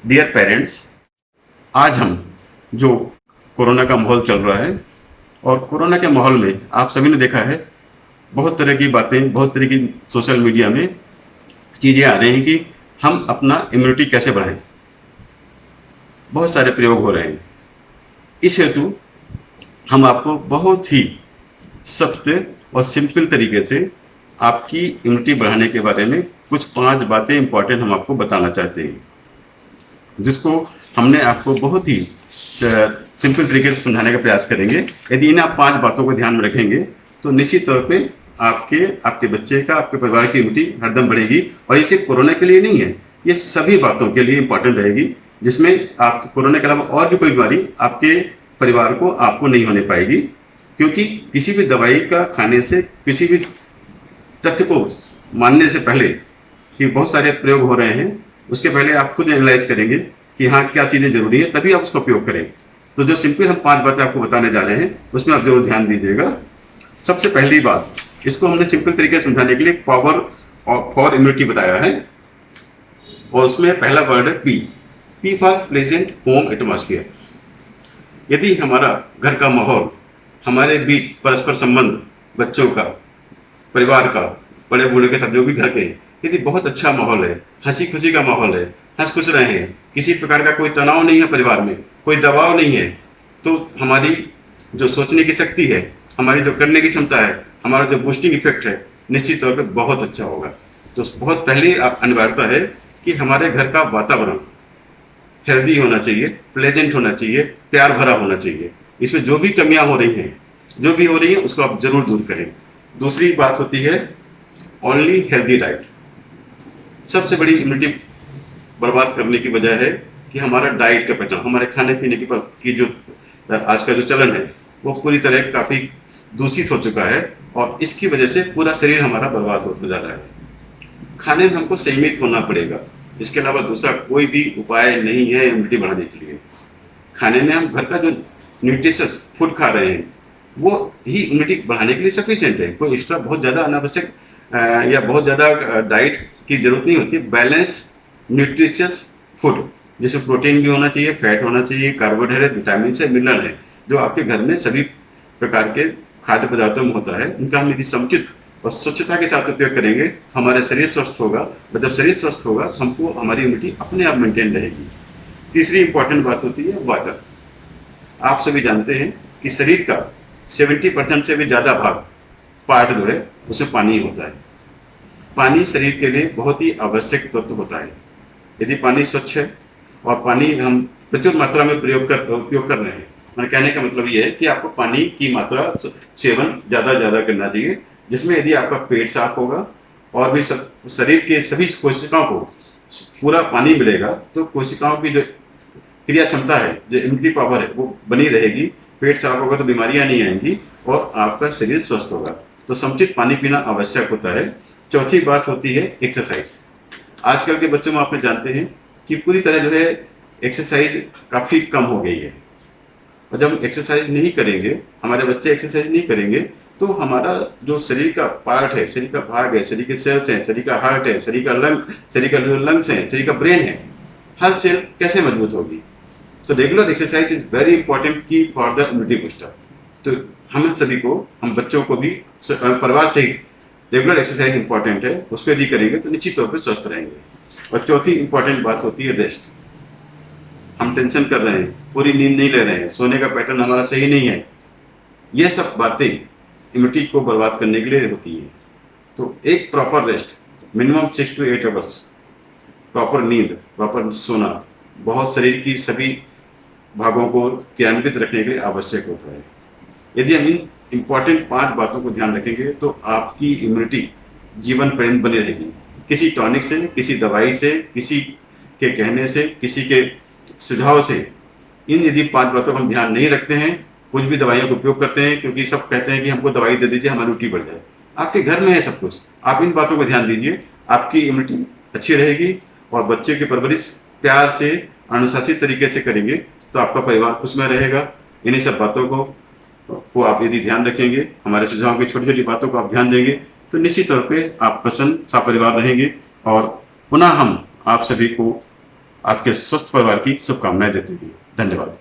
Dear parents, आज हम जो कोरोना का माहौल चल रहा है और कोरोना के माहौल में आप सभी ने देखा है बहुत तरह की बातें, बहुत तरह की सोशल मीडिया में चीज़ें आ रही हैं कि हम अपना इम्यूनिटी कैसे बढ़ाएं। बहुत सारे प्रयोग हो रहे हैं। इस हेतु हम आपको बहुत ही सख्त और सिंपल तरीके से आपकी इम्यूनिटी बढ़ाने के बारे में कुछ 5 बातें इंपॉर्टेंट हम आपको बताना चाहते हैं, जिसको हमने आपको बहुत ही सिंपल तरीके से समझाने का प्रयास करेंगे। यदि इन आप 5 बातों को ध्यान में रखेंगे तो निश्चित तौर पे आपके बच्चे का, आपके परिवार की इम्यूनिटी हरदम बढ़ेगी। और ये सिर्फ कोरोना के लिए नहीं है, ये सभी बातों के लिए इंपॉर्टेंट रहेगी, जिसमें आपके कोरोना के अलावा और भी कोई बीमारी आपके परिवार को, आपको नहीं होने पाएगी। क्योंकि किसी भी दवाई का खाने से, किसी भी तथ्य को मानने से पहले कि बहुत सारे प्रयोग हो रहे हैं, उसके पहले आप खुद एनालाइज करेंगे कि हाँ क्या चीज़ें जरूरी है, तभी आप उसका उपयोग करें। तो जो सिंपल हम 5 बातें आपको बताने जा रहे हैं उसमें आप जरूर ध्यान दीजिएगा। सबसे पहली बात, इसको हमने सिंपल तरीके से समझाने के लिए पावर फॉर इम्यूनिटी बताया है, और उसमें पहला वर्ड है P for pleasant home atmosphere. यदि हमारा घर का माहौल, हमारे बीच परस्पर संबंध, बच्चों का, परिवार का, बड़े बूढ़े के साथ जो भी घर के, यदि बहुत अच्छा माहौल है, हंसी खुशी का माहौल है, हंस खुश रहे हैं, किसी प्रकार का कोई तनाव नहीं है परिवार में, कोई दबाव नहीं है, तो हमारी जो सोचने की शक्ति है, हमारी जो करने की क्षमता है, हमारा जो बूस्टिंग इफेक्ट है, निश्चित तौर पर बहुत अच्छा होगा। तो बहुत पहली अनिवार्यता है कि हमारे घर का वातावरण हेल्दी होना चाहिए, प्लेजेंट होना चाहिए, प्यार भरा होना चाहिए। इसमें जो भी कमियां हो रही हैं, जो भी हो रही हैं, उसको आप जरूर दूर करें। दूसरी बात होती है ओनली हेल्दी डाइट। सबसे बड़ी इम्यूनिटी बर्बाद करने की वजह है कि हमारा डाइट का पैटर्न, हमारे खाने पीने की जो आज का जो चलन है वो पूरी तरह काफ़ी दूषित हो चुका है, और इसकी वजह से पूरा शरीर हमारा बर्बाद होता जा रहा है। खाने में हमको संयमित होना पड़ेगा, इसके अलावा दूसरा कोई भी उपाय नहीं है इम्यूनिटी बढ़ाने के लिए। खाने में हम घर का जो न्यूट्रिशियस फूड खा रहे हैं वो ही इम्यूनिटी बढ़ाने के लिए सफिशिएंट है। कोई एक्स्ट्रा बहुत ज़्यादा अनावश्यक या बहुत ज़्यादा डाइट की जरूरत नहीं होती। बैलेंस न्यूट्रिशियस फूड, जिसमें प्रोटीन भी होना चाहिए, फैट होना चाहिए, कार्बोहाइड्रेट, विटामिन से, मिनरल है, जो आपके घर में सभी प्रकार के खाद्य पदार्थों में होता है। उनका हम यदि समुचित और स्वच्छता के साथ उपयोग करेंगे तो हमारा शरीर स्वस्थ होगा, और जब शरीर स्वस्थ होगा तो हमको हमारी इम्यूनिटी अपने आप मेंटेन रहेगी। तीसरी इंपॉर्टेंट बात होती है वाटर। आप सभी जानते हैं कि शरीर का 70% से भी ज़्यादा भाग, पार्ट जो है, उसमें पानी होता है। पानी शरीर के लिए बहुत ही आवश्यक तत्व होता है। यदि पानी स्वच्छ है और पानी हम प्रचुर मात्रा में उपयोग कर रहे हैं, मैंने कहने का मतलब ये है कि आपको पानी की मात्रा सेवन ज़्यादा करना चाहिए, जिसमें यदि आपका पेट साफ होगा और भी शरीर के सभी कोशिकाओं को पूरा पानी मिलेगा तो कोशिकाओं की जो क्रिया क्षमता है, जो इम्यूनिटी पावर है, वो बनी रहेगी। पेट साफ होगा तो बीमारियां नहीं आएंगी और आपका शरीर स्वस्थ होगा। तो समुचित पानी पीना आवश्यक होता है। चौथी बात होती है एक्सरसाइज। आजकल के बच्चों में आप जानते हैं कि पूरी तरह जो है एक्सरसाइज काफ़ी कम हो गई है, और जब हम एक्सरसाइज नहीं करेंगे, हमारे बच्चे एक्सरसाइज नहीं करेंगे, तो हमारा जो शरीर का पार्ट है, शरीर का भाग है, शरीर के सेल्स हैं, शरीर का हार्ट है, शरीर का जो लंग्स हैं, शरीर का ब्रेन है, हर सेल कैसे मजबूत होगी। तो regular exercise is very important की फॉर द इम्यूनिटी बूस्टर। तो हम सभी को, हम बच्चों को भी, परिवार सहित रेगुलर एक्सरसाइज इंपॉर्टेंट है। उसको यदि करेंगे तो निश्चित तौर पर स्वस्थ रहेंगे। और चौथी इंपॉर्टेंट बात होती है रेस्ट। हम टेंशन कर रहे हैं, पूरी नींद नहीं ले रहे हैं, सोने का पैटर्न हमारा सही नहीं है, ये सब बातें इम्यूनिटी को बर्बाद करने के लिए होती हैं। तो एक proper rest, minimum 6 to 8 hours, proper नींद, प्रॉपर सोना बहुत शरीर की सभी भागों को क्रियान्वित रखने के लिए आवश्यक होता है। यदि हम इन इम्पॉर्टेंट 5 बातों को ध्यान रखेंगे तो आपकी इम्यूनिटी जीवन पर्यंत बनी रहेगी। किसी टॉनिक से, किसी दवाई से, किसी के कहने से, किसी के सुझाव से, इन यदि 5 बातों को हम ध्यान नहीं रखते हैं, कुछ भी दवाइयों का उपयोग करते हैं, क्योंकि सब कहते हैं कि हमको दवाई दे दीजिए हमारी इम्यूनिटी बढ़ जाए। आपके घर में है सब कुछ, आप इन बातों को ध्यान दीजिए, आपकी इम्यूनिटी अच्छी रहेगी। और बच्चे की परवरिश प्यार से, अनुशासित तरीके से करेंगे तो आपका परिवार खुश में रहेगा। इन्हीं सब बातों को आप यदि ध्यान रखेंगे, हमारे सुझाव की छोटी छोटी बातों को आप ध्यान देंगे, तो निश्चित तौर पे आप प्रसन्न सपरिवार रहेंगे। और पुनः हम आप सभी को आपके स्वस्थ परिवार की शुभकामनाएं देते हैं। धन्यवाद।